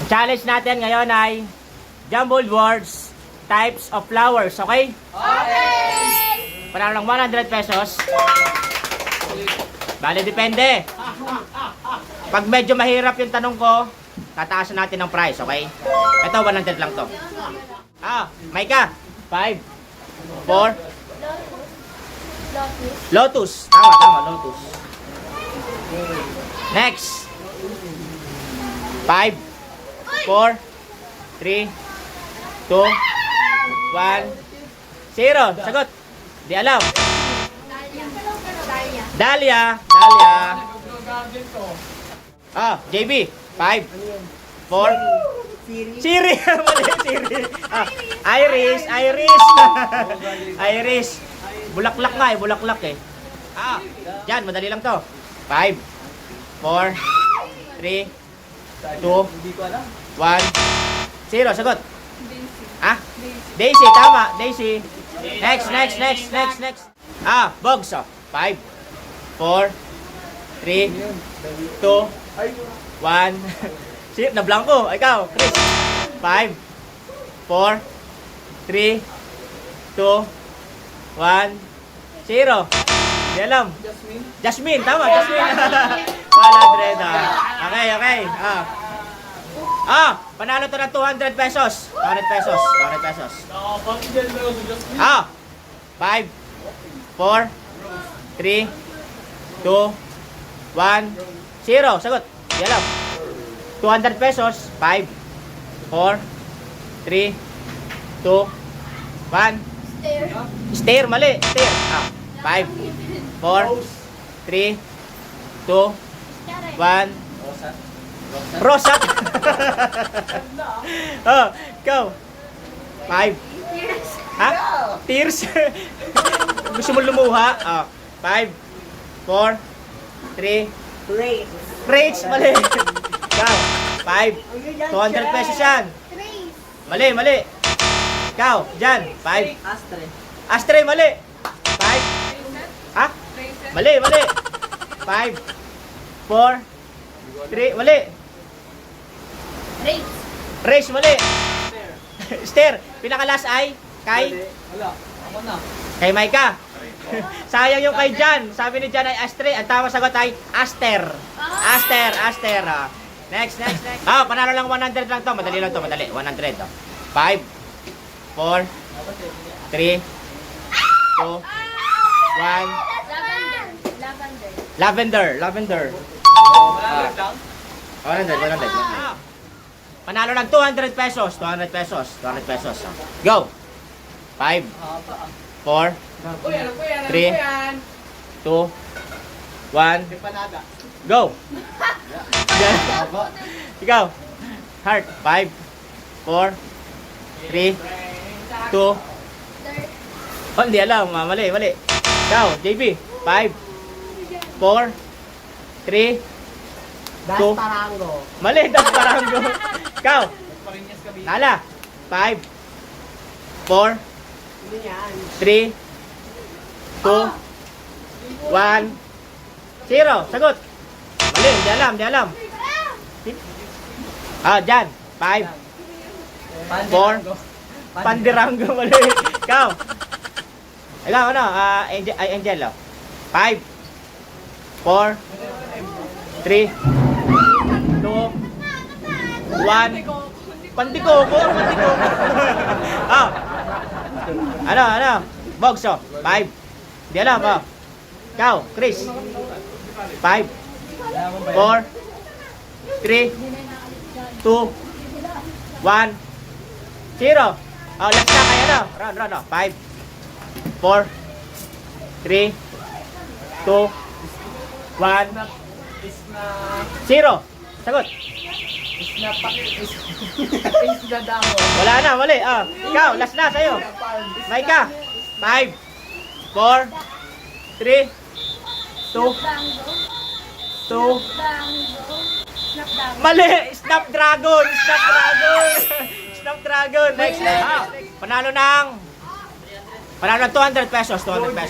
Challenge natin ngayon ay jumbled words, types of flowers, okay? Okay! Panalo ng 100 pesos. Bale, depende. Pag medyo mahirap yung tanong ko, tataasan natin ng price, okay? Ito, 100 lang to. Maika. 5, 4, Lotus. Tama, Lotus. Next. 5, 4, 3, 2, 1, 0. Sagot. Di alam. Dahlia. JB. 5, 4, Siri. Mali, Siri. Iris. Bulaklak nga eh, bulaklak eh. Diyan, madali lang to. 5, 4, 3, 2, 1, 0. Sagot. Daisy, tama. Daisy. Next. Bogs. 5, 4, 3, 2, 1. Na blanco. Ikaw, Chris. 5, 4, 3, 2, 1, 0. Di alam. Jasmine, tama. Jasmine. 100. Okay. Panalo to ng 200 pesos. 200 pesos. 5, 4, 3, 2, 1, 0. Sagot. Di alam. 200 pesos. 5, 4, 3, 2, 1. Stair, mali. Stair. 5, 4, 3, 2, 1. Rosat. Ikaw. 5. Tears. Gusto mo lumuha? 5, 4, 3. Rates, mali. Ikaw. 5. 200 pesos yan. Mali. Ikaw, dyan. 5. Astre, mali. 5. Mali. 5, 4, 3, mali. Race, mali. Stair. Pinakalas ay kay? Wala. Ako na. Kay Maika. Sayang yung kay Jan. Sabi ni Jan ay Astre. Ang tama sagot ay Aster. Aster. Next. Panalo lang 100 lang to. Madali lang to. 100. 5, 4, 3, 2, 1. Lavender. 100. Panalo lang 200 pesos. 200 pesos. Go. 5, 4, 3, 2, 1. Go. Ikaw. Heart. 5, 4, 3, 2. Hindi alam. Mali. Ikaw. JB. 5, 4, 3, 2. Mali. Das Parango. Ikaw. Nala. 5, 4, 3, 2, 1, 0. Sagot. Mali. Di alam. Dyan. 5, 4, Pandirango. Mali. Ikaw. Angel. 5, 4, 3, 2, 1. Pandikoko. Bogs. 5. Di alam. Ikaw, Chris. 5, 4, 3, 2, 1, 0. Last na kayo. Run. 5, 4, 3, 2, 1, 0. Sagot. Wala na, mali. Ikaw, last na sa'yo. Maika. 5, 4, 3, 2, 2. Mali. Snapdragon. Next. Panalo ng 200 pesos. 200.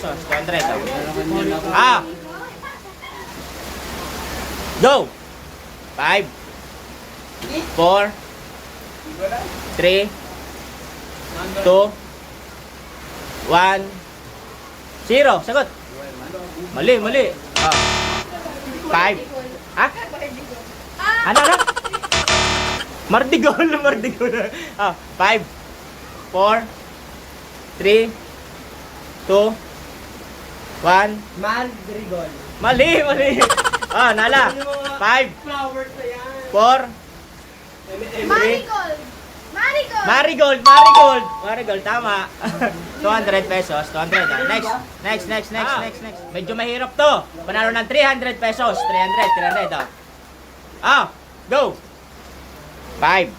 Go. 5, 4, 3, 2, 1, 0. Sagot. Mali. 5. Ah? Ano? Mardigol. 5, 4, 3, 2, 1. Madrigal. Mali. Nala. 5, Flowers na yan. 4, Marigold. Marigold, tama. 200 pesos. 200. Next. Medyo mahirap to. Panalo ng 300 pesos. 300. Go. 5,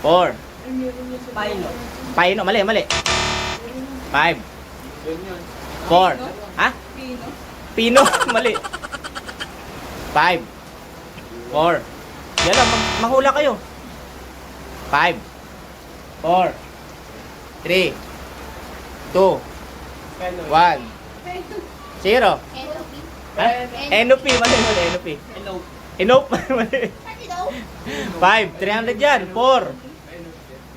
4. Paino. Paino, mali. 5, 4. Ha? Pino, mali. 5, 4. Yan lang, manghula kayo. 5, 4, 3, 2, 1, 0. NOP, mali. Enope, mali. 5, 300 yan. 4,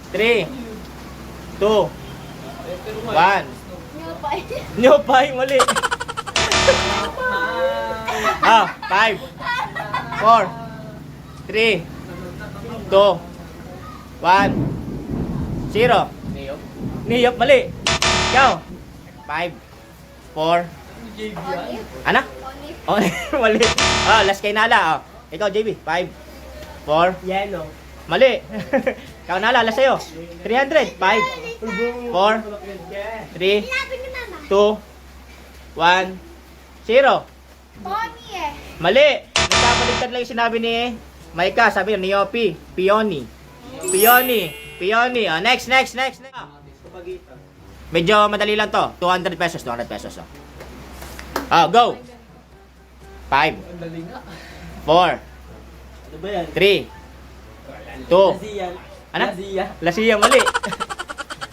3, 2, 1. Nyopay, mali. 5, 4, 3, 2, 1, 0. Niyop, mali. Ikaw. 5, 4. Ano? Mali. Last kay Nala. Ikaw, JB. 5, 4. Yellow. Mali. Ikaw, Nala. Last sa'yo. 300. 5, 4, 3, 2, 1, 0. Mali. Nagkabaliktad lang yung sinabi ni Maika. Sabi niya, Niopi. Peony. Next. Medyo madali lang to. 200 pesos. Go. 5, Ang dali nga. 4, Ano ba yan? 3, 2. Lazian. Ano? Lazia. Lasiya, mali.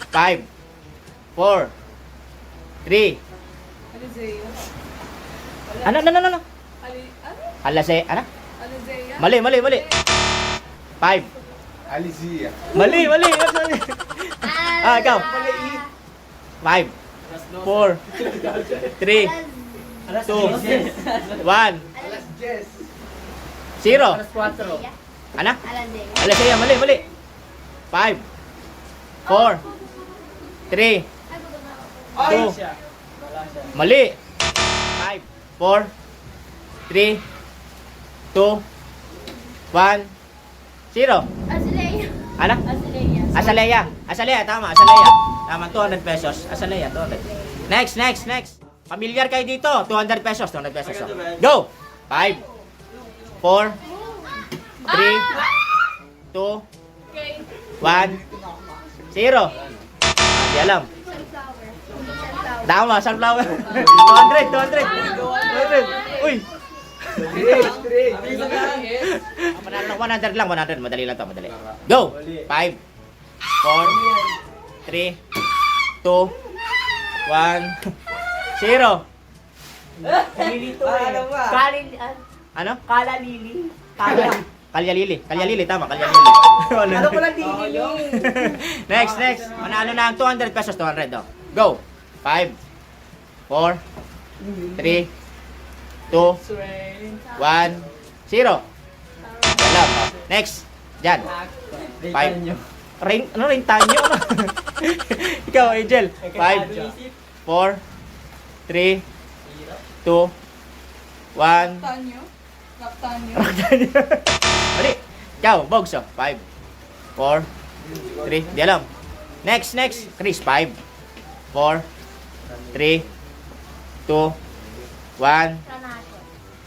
5, 4, 3. Ano? Alase, ano? Mali. 5. Alizia. Mali. Ikaw. 5, 4, 3, 2, 1, Jess. 0. Alas 4. Ano? Alase, mali. 5, 4, 3, 2. Siya. Mali. 5, 4, 3, 2, 1, 0. Ano? Azalea, tama. Tama, 200 pesos. Azalea, 200. Next. Familiar kayo dito. 200 pesos. Go! 5, 4, 3, 2, 1, 0. Hindi alam. Tama, sunflower. 200. Uy! Panalo ng 100 lang. Madali lang to. Go! 5, 4, 3, 2, 1, 0. Nilito Ano ba? Ano? Kala Lili. Kalyalili, tama. Ano ko lang Lili? Next. Manalo na ang 200 pesos. 200 do. Go! 5, 4, 3, 2, 1, 0. Alam. Next. Diyan. 5. Rain tanyo. Ikaw, Angel. 5, 4, 3, 2, 1. Mali. Ikaw, Bogs. 5, 4, 3. Di alam. Next. Chris. 5, 4, 3, 2, 1.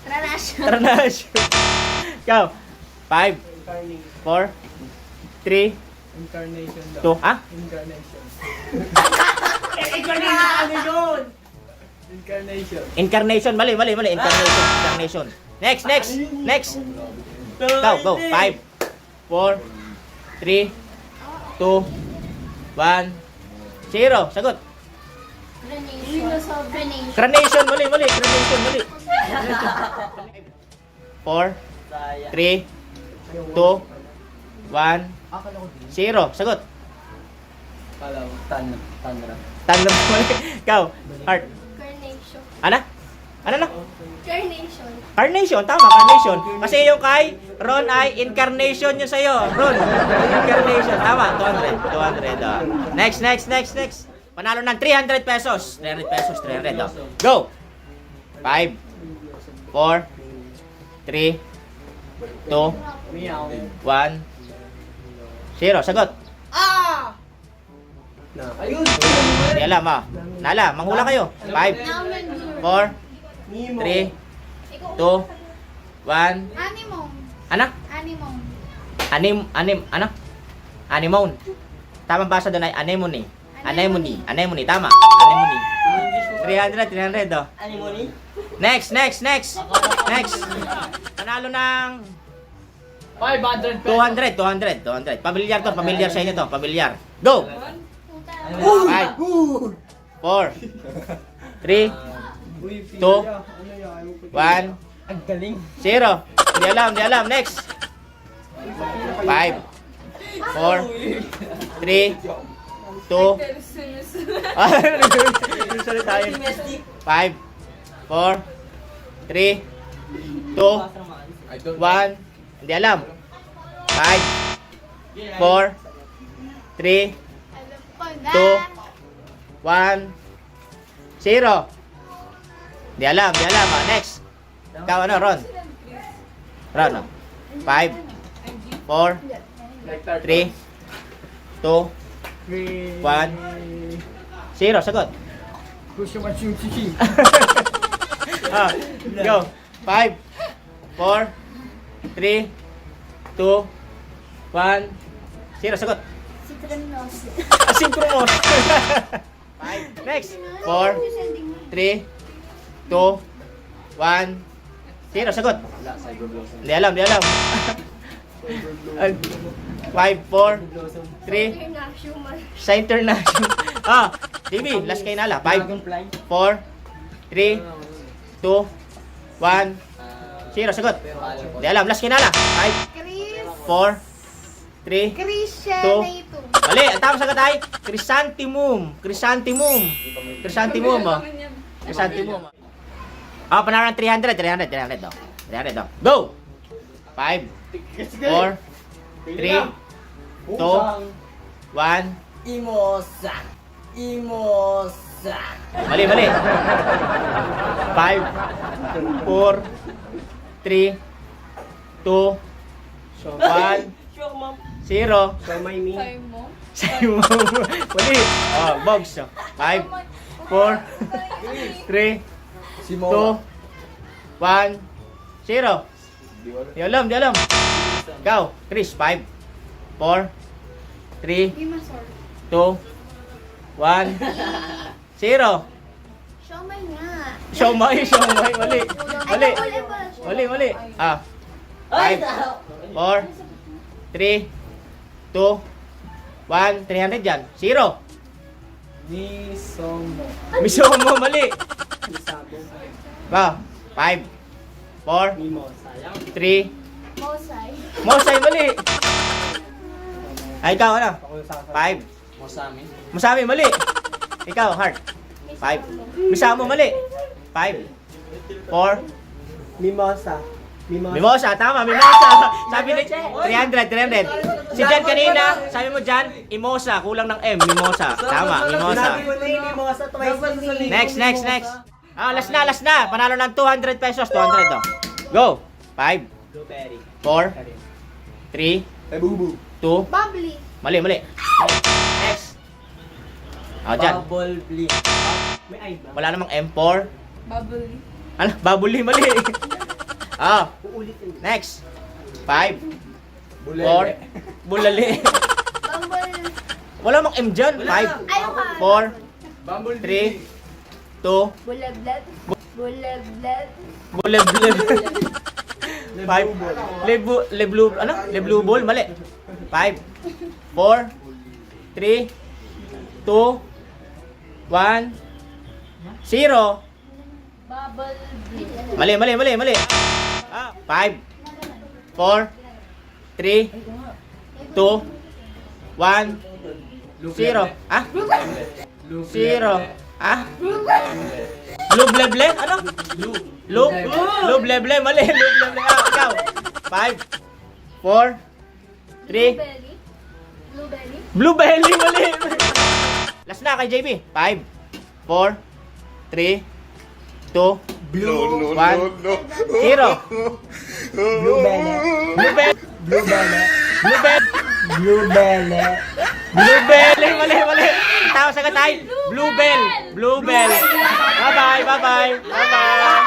Tranash. Ikaw. 5, 4, 3, Incarnation daw. 2. Ah? Incarnation. Incarnation. Incarnation. Mali. Incarnation. Next. Go. 5, 4, 3, 2, 1, 0. Sagot. Carnation. Mali. Carnation. 4, 3, 2, 1, 0. Sagot. Kala ko, Tanra. Tanong mali. Ikaw, Heart. Carnation. Ano? Ano na? Carnation. Carnation, tama, carnation. Kasi yung kay Ron ay incarnation yun sa'yo. Ron, incarnation. Tama, 200. 200. Next. Panalo ng 300 pesos. 300 pesos, 300. Go! 5, 4, 3, 2, Meow. 1, 0. Sagot. Ayun! Hindi alam, Nala, manghula kayo. 5, 4, 3, 2, 1. Animong. Anak? Animong. Ano? Anemone. Tamang basa doon ay anemone. Anemone, tama. Anemone. 300, Anemone? Next. Panalo ng 500 200. Pamilyar sa inyo to, pamilyar. Go! 5, 4, 3, 2, 1, Ang galing. 0. Di alam. Next. 5, 4, 3, 2, 5, 4, 3, 2, 1. Hindi alam. 5, 4, 3, Alam ko na. 2, 1, 0. Hindi alam. Next. Ikaw ano, Ron? 5, 4, 3, 2, 1, 0. Sagot. Gusto mo ching. Go. 5, 4, 3, 2, 1, 0. Sagot. Citranos. Asynchronous. 5. Next. 4, 3, 2, 1, 0. Sagot. Di alam. 5, 4, 3, sa international. TV, last kay Nala. 5, 4, 3, 2, 1, 0. Sagot. Di alam, last kay Nala. 5, Chris. 4, 3, Christianito. mali. Ang tamang sagot ay Chrysanthemum. Chrysanthemum. Panalo ng 300 daw. Go! 5, 4, 3, 2, 1. Imosa. Mali. 5, 4, 3, 2, 1, 0. Sa'yo mo. Mali. Bogs. 5, 4, 3, 2, 1, 0. Di alam. Ikaw, Chris. 5, 4, 3, Bimasor. 2, 1, 0. Siomay nga. Siomay. Mali. 5, 4, 3, 2, 1, 300 dyan. 0. Misomo, mali. 5, 4, 3, Mosay. Mosay, mali. Ay, ikaw, ano? 5. Musami, mali. Ikaw, Heart. 5. Misamo, mali. 5, 4, Mimosa. Mimosa, tama, Mimosa. Sabi ni 300. Si Jan kanina, sabi mo Jan, Imosa, kulang ng M, Mimosa. Tama, Mimosa. Sinabi mo na yung mimosa twice. Next. Last na. Panalo ng 200 pesos. 200 to. Go. 5, 4, 3, 2. Bubbly. Mali. Next. Jan. Bubble blee. May ay ba? Wala namang M4. Bubbly. Ano? Babuli, mali. Uulitin. Next. 5, 4, bulali. Bumble. Wala namang M dyan. 5, Ayaw ka. 4, 3, 2, Bulebled. Bulebleb. 5. Leblubol. Mali. 5, 4, 3, 2, 1, 0. Bubble. Mali. 5, 4, 3, 2, 1, 0. Ah? 0. Ah? Blue bleble? Ano? Blue? Blue bleble. Mali. Blue bleble. Ah, ikaw. 5, 4, 3. Blueberry. Blueberry. Blue belly. Mali. Last na kay JB. 5, 4, 3, 2, No, 1, 0. Blue Belle. Blue bell. Blue Belle. Blue bell. Blue Belle. Blue bell. Mali. Tawag sa katay. Blue bell. Blue bell. Bye-bye.